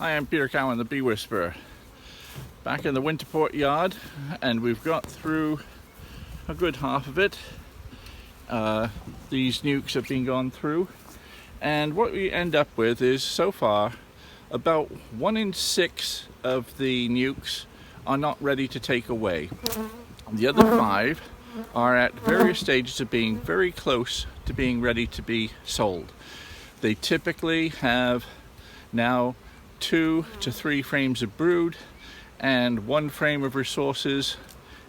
I am Peter Cowan, the Bee Whisperer, back in the Winterport yard, and we've got through a good half of it. These nukes have been gone through, and what we end up with is, so far, about 1 in 6 of the nukes are not ready to take away. The other 5 are at various stages of being very close to being ready to be sold. They typically have now 2 to 3 frames of brood and 1 frame of resources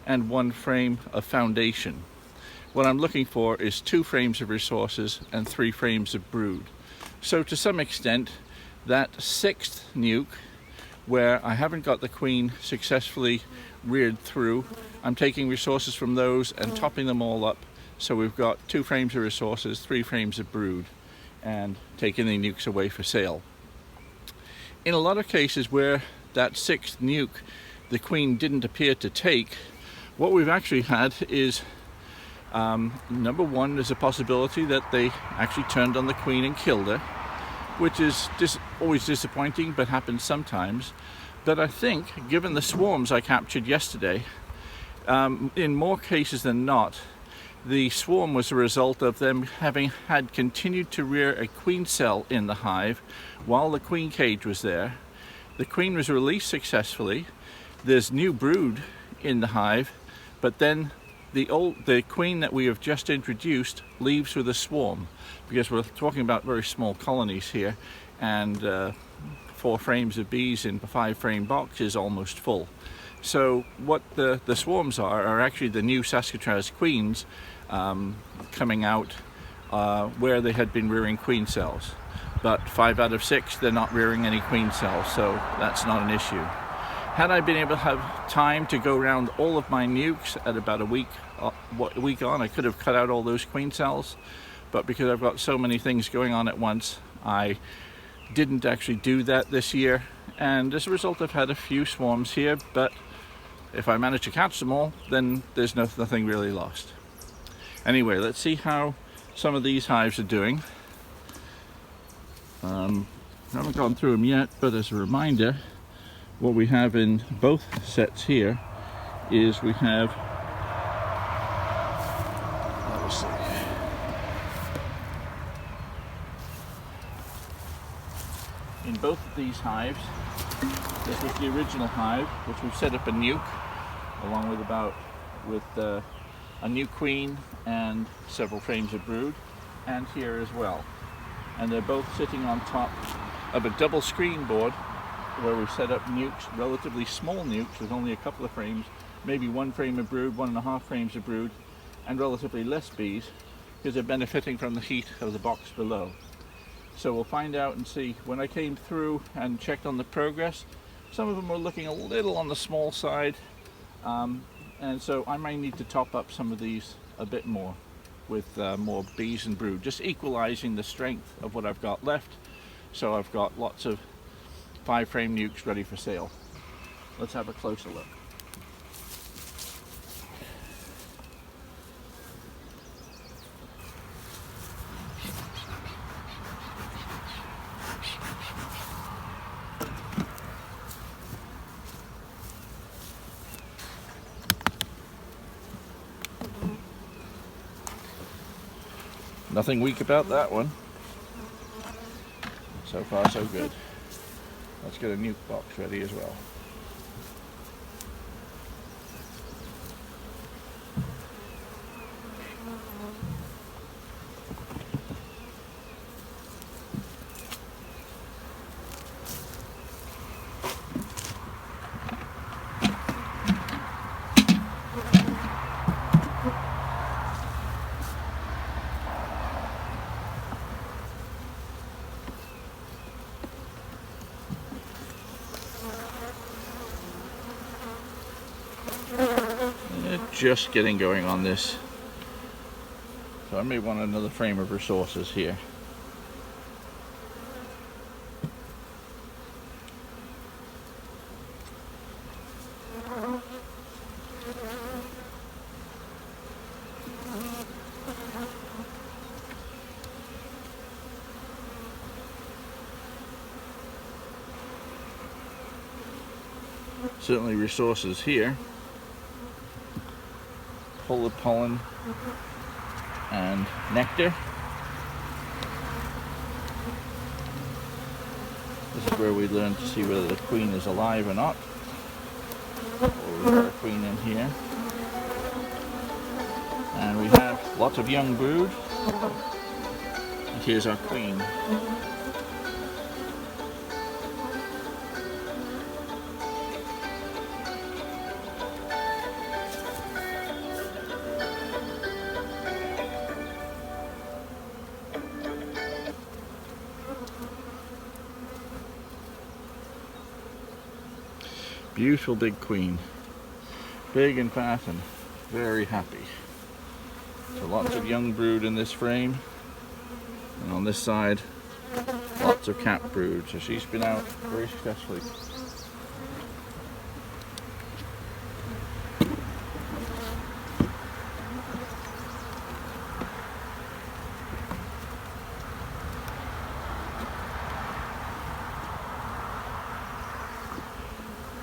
and 1 frame of foundation. What I'm looking for is 2 frames of resources and 3 frames of brood. So to some extent, that 6th nuke, where I haven't got the queen successfully reared through, I'm taking resources from those and topping them all up, so we've got 2 frames of resources, 3 frames of brood, and taking the nukes away for sale. In a lot of cases where that 6th nuke the queen didn't appear to take, what we've actually had is number 1, there's a possibility that they actually turned on the queen and killed her, which is always disappointing, but happens sometimes. But I think, given the swarms I captured yesterday, in more cases than not, the swarm was a result of them having had continued to rear a queen cell in the hive while the queen cage was there. The queen was released successfully. There's new brood in the hive, but then the queen that we have just introduced leaves with a swarm, because we're talking about very small colonies here, and 4 frames of bees in a 5-frame box is almost full. So what the swarms are actually the new Saskatraz queens coming out where they had been rearing queen cells. But 5 out of 6, they're not rearing any queen cells, so that's not an issue. Had I been able to have time to go around all of my nukes at about a week on, I could have cut out all those queen cells, but because I've got so many things going on at once, I didn't actually do that this year, and as a result I've had a few swarms here, but if I manage to catch them all, then there's nothing really lost. Anyway, let's see how some of these hives are doing. I haven't gone through them yet, but as a reminder, what we have in both sets here is we have, let's see, in both of these hives, this was the original hive, which we've set up a nuke, along with a new queen and several frames of brood, and here as well. And they're both sitting on top of a double screen board where we've set up nukes, relatively small nukes with only a couple of frames, maybe 1 frame of brood, 1.5 frames of brood, and relatively less bees, because they're benefiting from the heat of the box below. So we'll find out and see. When I came through and checked on the progress, some of them were looking a little on the small side, and so I might need to top up some of these a bit more with more bees and brood, just equalizing the strength of what I've got left. So I've got lots of 5-frame nukes ready for sale. Let's have a closer look. Nothing weak about that one. So far so good. Let's get a nuke box ready as well. Just getting going on this, so I may want another frame of resources here. Certainly resources here, full of pollen and nectar. This is where we learn to see whether the queen is alive or not. We've got a queen in here. And we have lots of young brood. And here's our queen. Beautiful big queen. Big and fat and very happy. So lots of young brood in this frame. And on this side, lots of cap brood. So she's been out very successfully.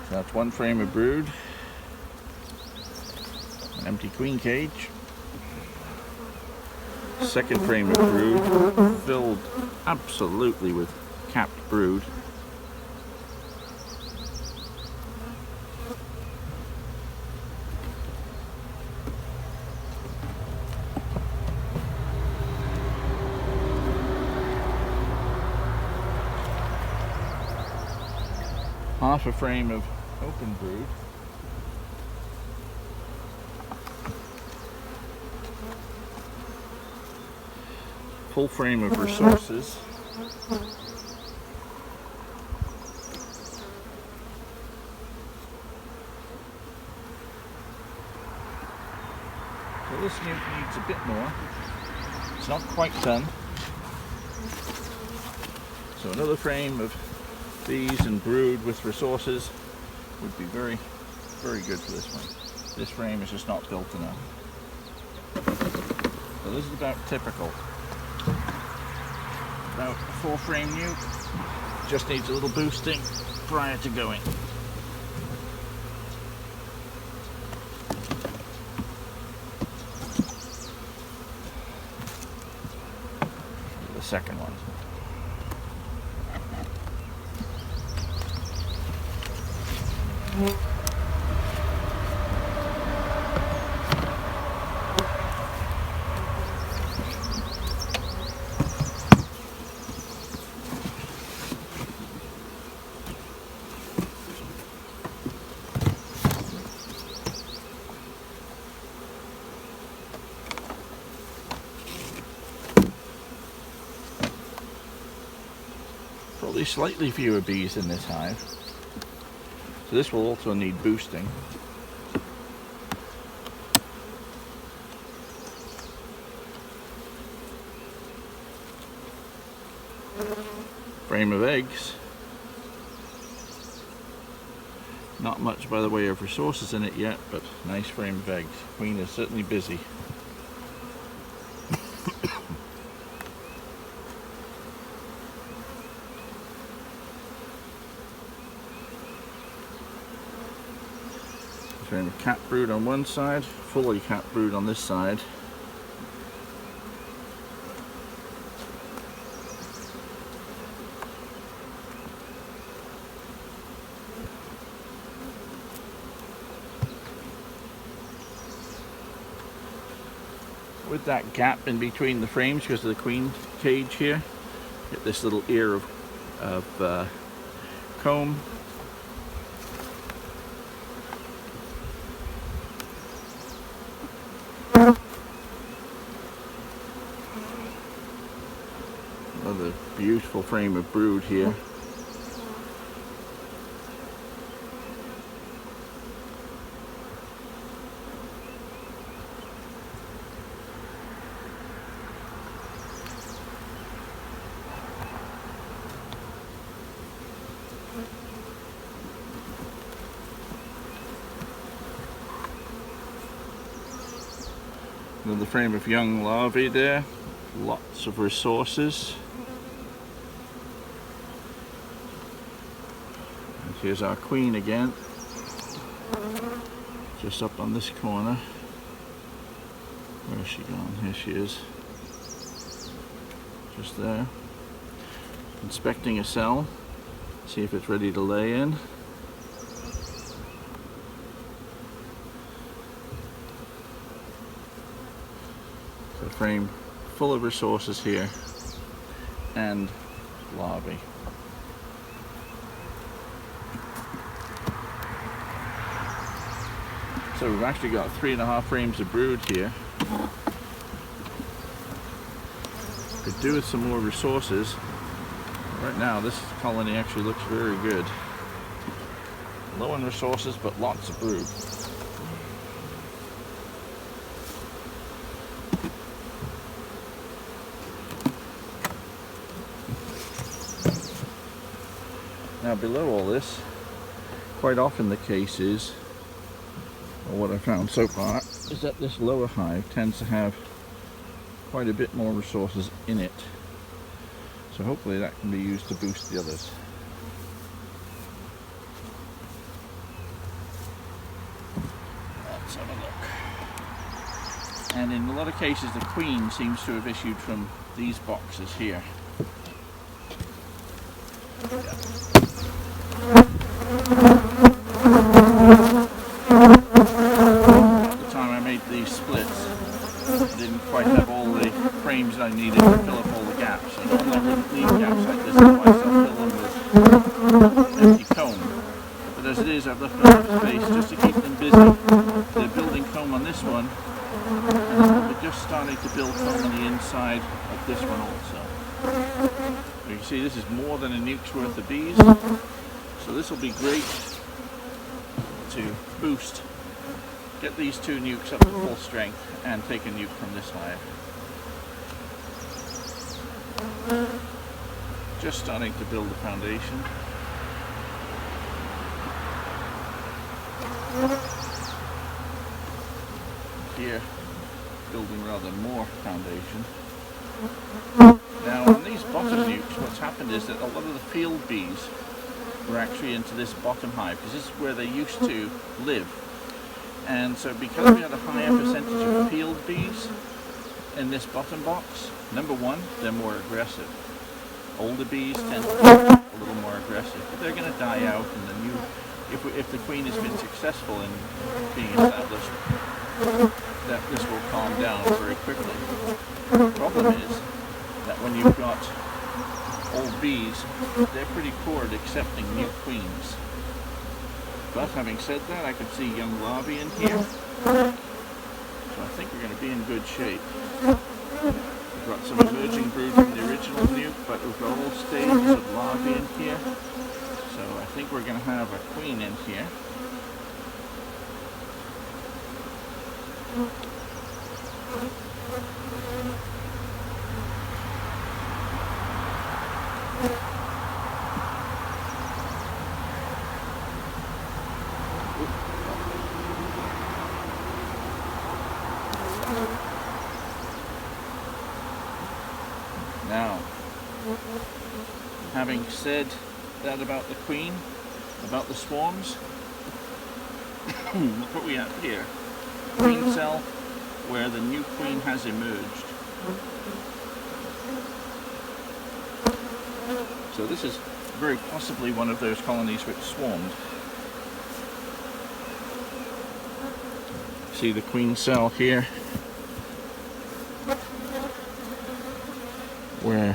So that's one frame of brood. An empty queen cage. Second frame of brood, filled absolutely with capped brood. Half a frame of open brood. Full frame of resources. So this nuke needs a bit more. It's not quite done. So another frame of these and brood with resources would be very, very good for this one. This frame is just not built enough. So this is about typical. About a 4-frame nuke. Just needs a little boosting prior to going. The second one. Probably slightly fewer bees in this hive. So this will also need boosting. Frame of eggs. Not much by the way of resources in it yet, but nice frame of eggs. Queen is certainly busy. Frame of cat brood on one side, fully cat brood on this side. With that gap in between the frames because of the queen cage here, get this little ear of comb. Another beautiful frame of brood here. Another frame of young larvae there. Lots of resources. And here's our queen again. just up on this corner. Where's she gone? Here she is. Just there. Inspecting a cell. See if it's ready to lay in. So a frame full of resources here and larvae. So we've actually got 3.5 frames of brood here. Could do with some more resources. Right now this colony actually looks very good. Low on resources but lots of brood. Now below all this, quite often the case is, or what I found so far, is that this lower hive tends to have quite a bit more resources in it. So hopefully that can be used to boost the others. Let's have a look. And in a lot of cases the queen seems to have issued from these boxes here. Yeah. At the time I made these splits, I didn't quite have all the frames I needed to fill up all the gaps. So normally I wouldn't leave gaps like this, otherwise I'll fill them with empty comb. But as it is, I've left enough space just to keep them busy. They're building comb on this one, and we're just starting to build comb on the inside of this one also. You can see this is more than a nuke's worth of bees, so this will be great to boost, get these 2 nukes up to full strength and take a nuke from this hive. Just starting to build the foundation. Here, building rather more foundation. Now on these bottom nukes, what's happened is that a lot of the field bees were actually into this bottom hive, because this is where they used to live. And so because we had a higher percentage of field bees in this bottom box, number one, they're more aggressive. Older bees tend to be a little more aggressive, but they're going to die out, and the new, if the queen has been successful in being established, that this will calm down very quickly. The problem is that when you've got old bees, they're pretty poor at accepting new queens. But having said that, I can see young larvae in here, so I think we're going to be in good shape. We've got some emerging brood from the original nuke, but we've got all stages of larvae in here, so I think we're going to have a queen in here. Now, having said that about the queen, about the swarms, look what we have here. Queen cell where the new queen has emerged. So this is very possibly one of those colonies which swarmed. See the queen cell here, where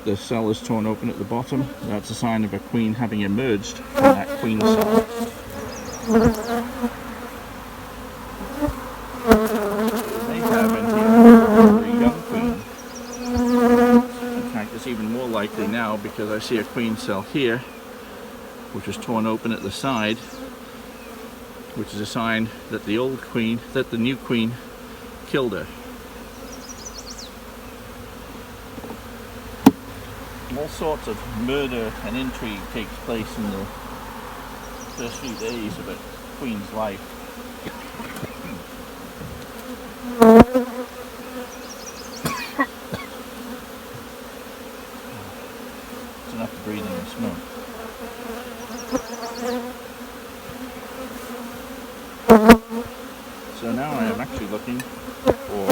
the cell is torn open at the bottom. That's a sign of a queen having emerged from that queen cell. So we may have in here a very young queen. In fact, it's even more likely now because I see a queen cell here, which was torn open at the side, which is a sign that the old queen, that the new queen killed her. All sorts of murder and intrigue takes place in the first few days of a queen's life. It's enough to breathe in the smoke. So now I am actually looking for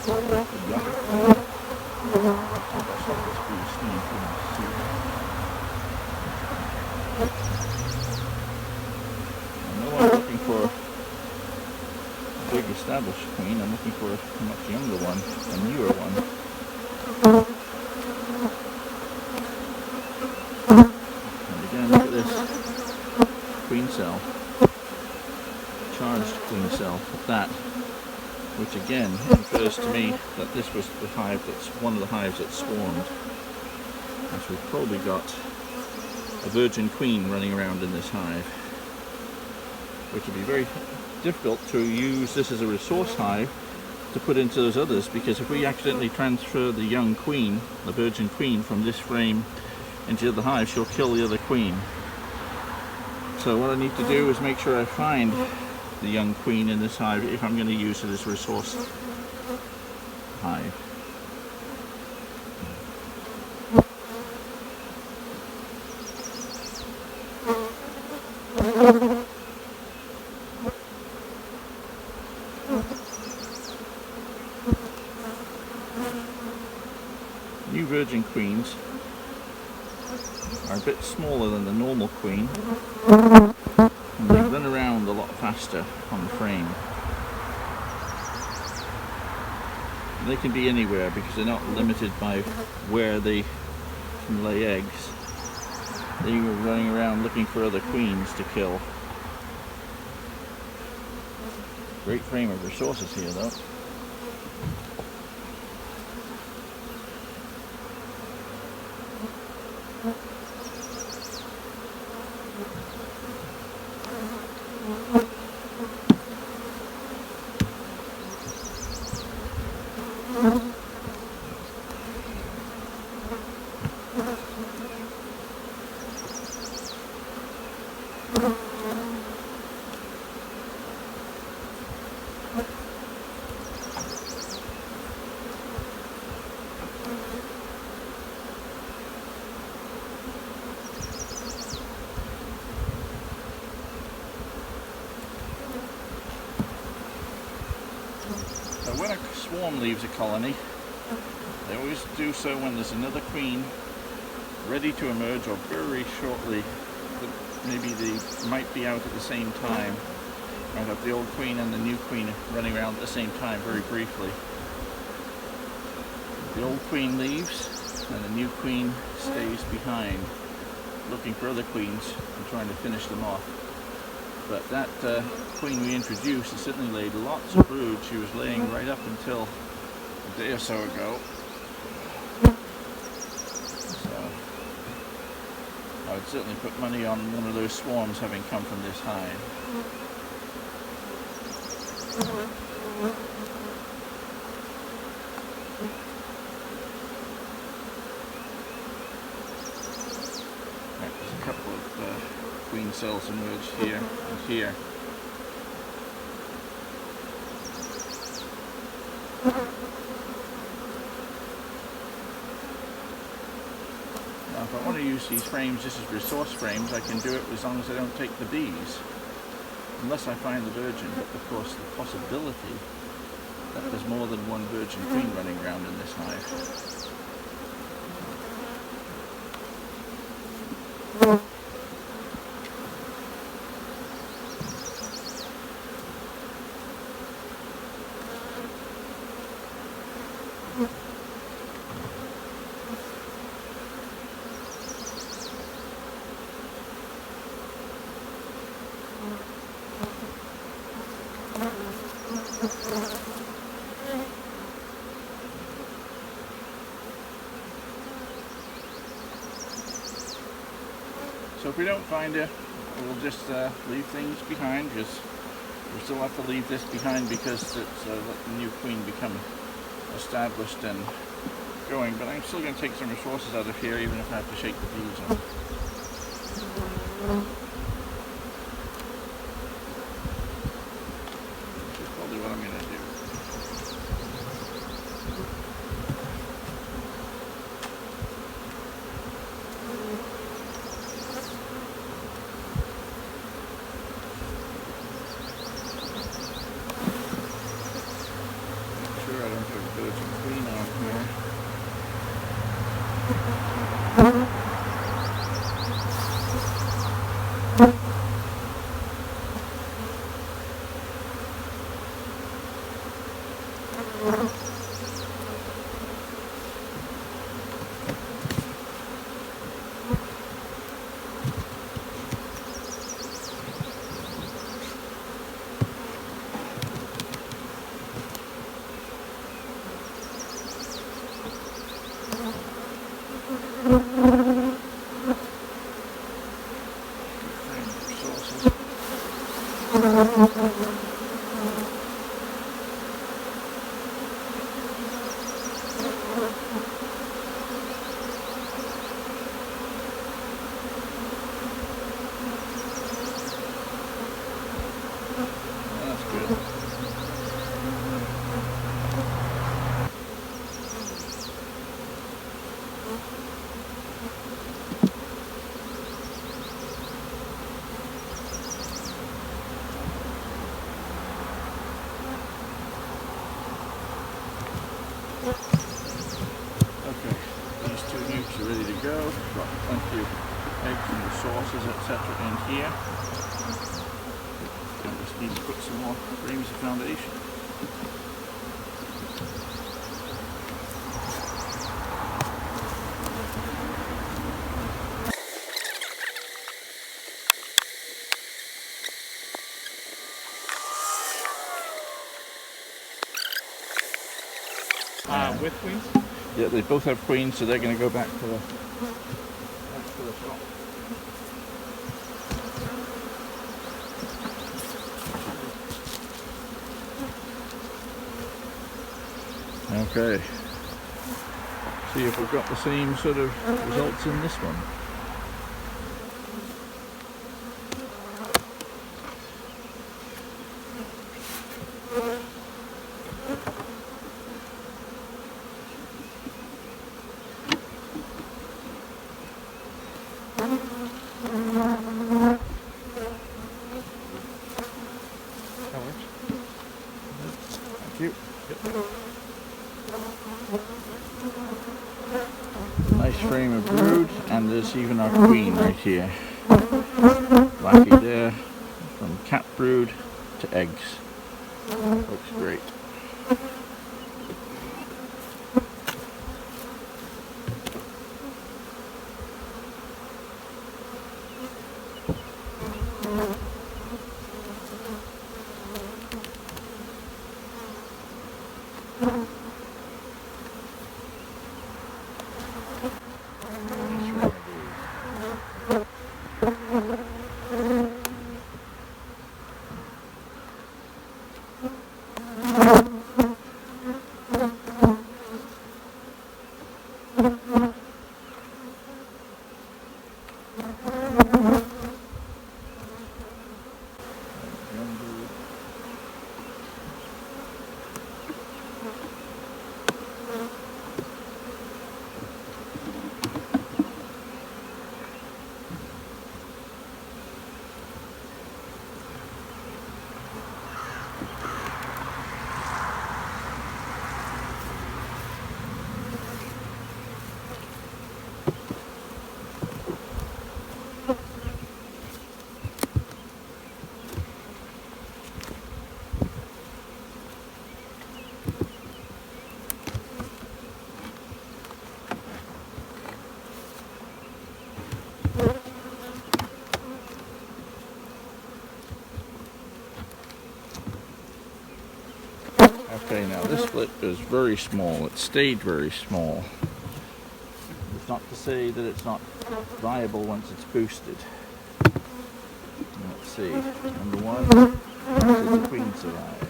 the young. I'll stop this blue steam for my suit. I know I'm looking for a big established queen. I'm looking for a much younger one, a newer one. And again, look at this queen cell. Charged queen cell at that, which again infers to me that this was the hive that's one of the hives that swarmed, as we've probably got a virgin queen running around in this hive, which would be very difficult to use this as a resource hive to put into those others, because if we accidentally transfer the young queen, the virgin queen, from this frame into the other hive, she'll kill the other queen. So what I need to do is make sure I find the young queen in this hive if I'm going to use it as a resource hive. New virgin queens are a bit smaller than the normal queen, and they run around a lot faster on the frame. And they can be anywhere because they're not limited by where they can lay eggs. They are running around looking for other queens to kill. Great frame of resources here though. When a swarm leaves a colony, they always do so when there's another queen ready to emerge, or very shortly. Maybe they might be out at the same time. Might have the old queen and the new queen running around at the same time, very briefly. The old queen leaves and the new queen stays behind, looking for other queens and trying to finish them off. But that queen we introduced has certainly laid lots of brood. She was laying right up until a day or so ago. So I would certainly put money on one of those swarms having come from this hive. Right, there's a couple of queen cells emerged here and here. Now if I want to use these frames just as resource frames, I can do it as long as I don't take the bees, unless I find the virgin. But of course the possibility that there's more than one virgin queen running around in this hive. So if we don't find her, we'll just leave things behind, because we still have to leave this behind because it's let the new queen become established and going. But I'm still going to take some resources out of here, even if I have to shake the bees off. Which is probably what I'm going to do. That's good. Okay, these two nukes are ready to go. Got plenty of eggs and resources, etc. in here. I just need to put some more frames of foundation. With queens? Yeah, they both have queens, so they're going to go back to the shop. Okay. See if we've got the same sort of results in this one. Thank you. Nice frame of brood, and there's even our queen right here. Blackie there, from cat brood to eggs. Looks great. Okay, now this split is very small. It stayed very small. It's not to say that it's not viable once it's boosted. Let's see. Number one, did the queen survive?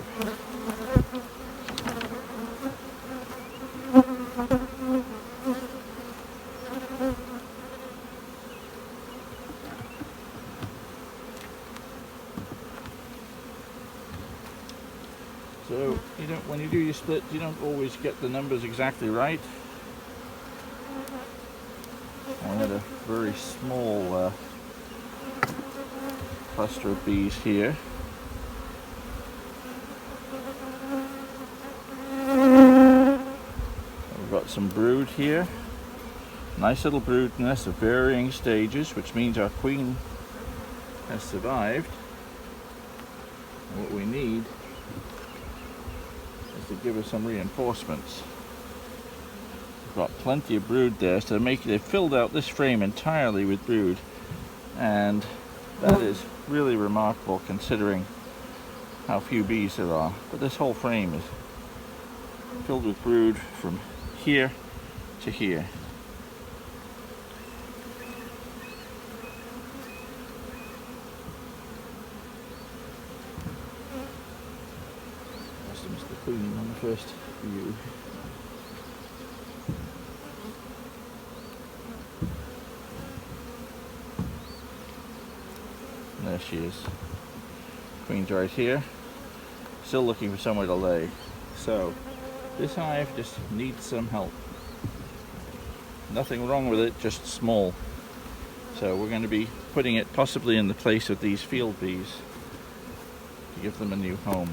So when you do your split, you don't always get the numbers exactly right. I had a very small cluster of bees here. We've got some brood here. Nice little brood nest of varying stages, which means our queen has survived. And what we need is to give her some reinforcements. We've got plenty of brood there, so they've filled out this frame entirely with brood, and that is really remarkable considering how few bees there are. But this whole frame is filled with brood from here to here. queen on the first view. There she is. Queen's right here. Still looking for somewhere to lay. So this hive just needs some help. Nothing wrong with it, just small. So we're going to be putting it possibly in the place of these field bees to give them a new home,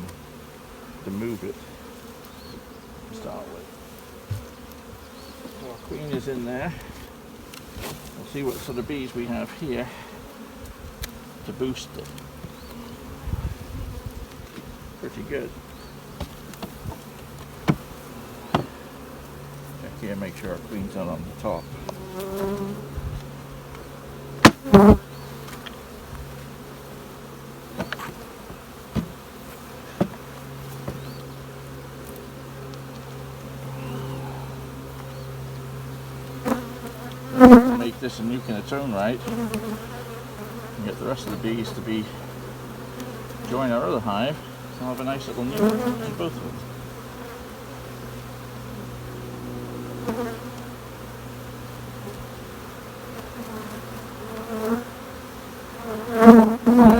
to move it to start with. So our queen is in there. We'll see what sort of bees we have here to boost it. Pretty good. Check here, make sure our queen's not on the top. Make this a nuke in its own right. And get the rest of the bees to be join our other hive. So I'll have a nice little nuke in both of them.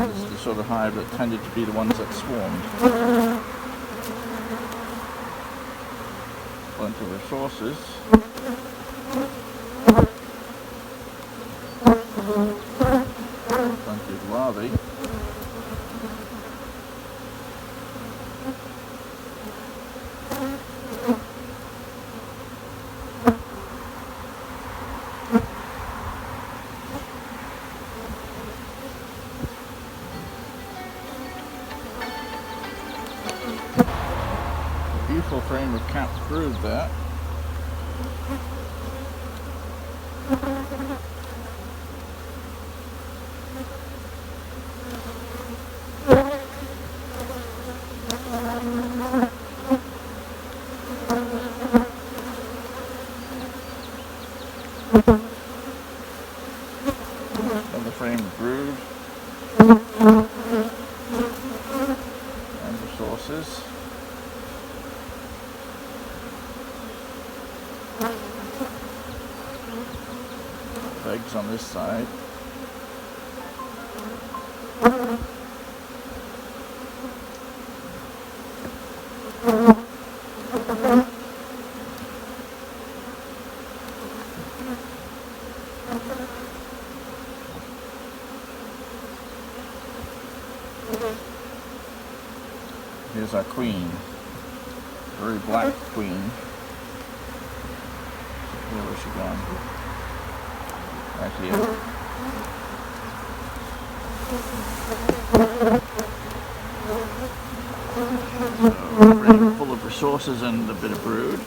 This is the sort of hive that tended to be the ones that swarmed. Plenty of resources. Plenty of larvae. Beautiful frame of capped brood there. Another frame of brood and resources. Eggs on this side. Here's our queen, very black queen. Where's she gone? Right here. So, frame full of resources and a bit of brood.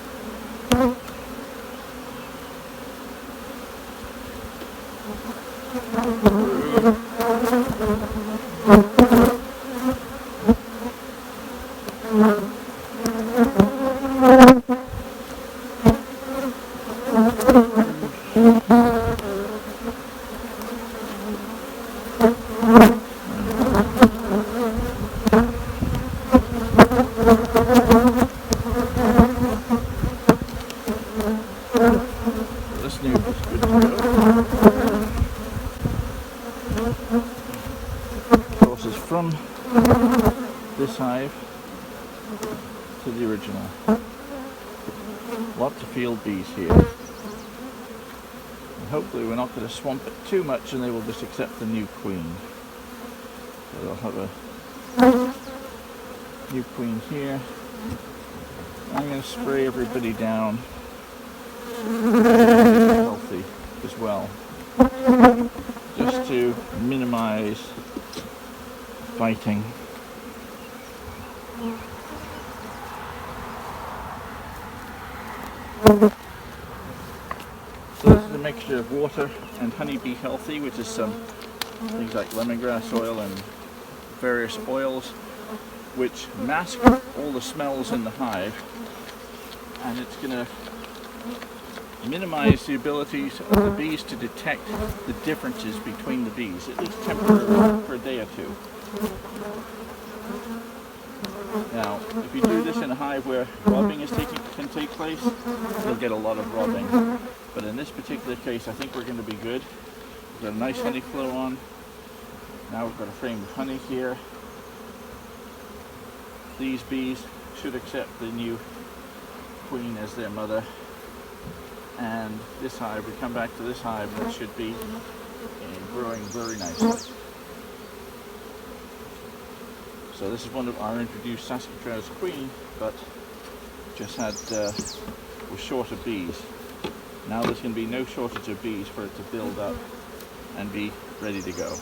This nuke is good to go. Sources from this hive to the original. Lots of field bees here. And hopefully we're not going to swamp it too much and they will just accept the new queen. So they'll have a new queen here. I'm going to spray everybody down healthy as well, just to minimize fighting. So this is a mixture of water and honeybee healthy, which is some things like lemongrass oil and various oils which mask all the smells in the hive, and it's going to minimize the abilities of the bees to detect the differences between the bees, at least temporarily for a day or two. Now, if you do this in a hive where robbing can take place, you'll get a lot of robbing. But in this particular case, I think we're going to be good. We've got a nice honey flow on. Now we've got a frame of honey here. These bees should accept the new queen as their mother. And this hive, we come back to this hive, and it should be growing very nicely. So this is one of our introduced Saskatchewan's queen, but just had was short of bees. Now there's going to be no shortage of bees for it to build up and be ready to go.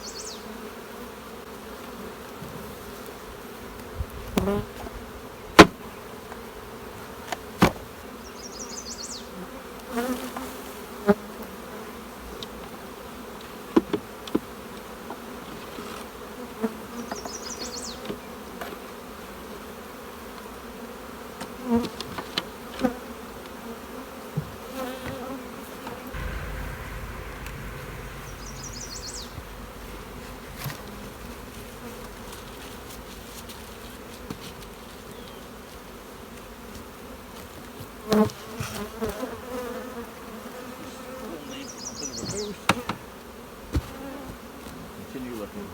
Continue looking.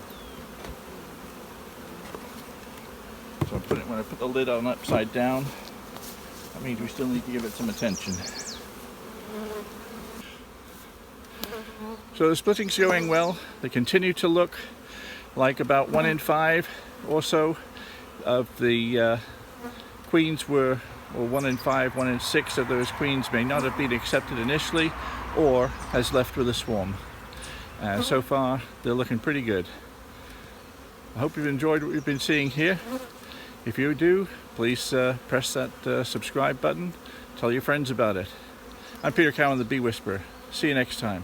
So when I put the lid on upside down, that means we still need to give it some attention. So the splitting's going well. They continue to look like about 1 in 5 or so of the queens were, or 1 in 5, 1 in 6 of those queens may not have been accepted initially or has left with a swarm. So far they're looking pretty good. I hope you've enjoyed what we've been seeing here. If you do, please press that subscribe button. Tell your friends about it. I'm Peter Cowan, the Bee Whisperer. See you next time.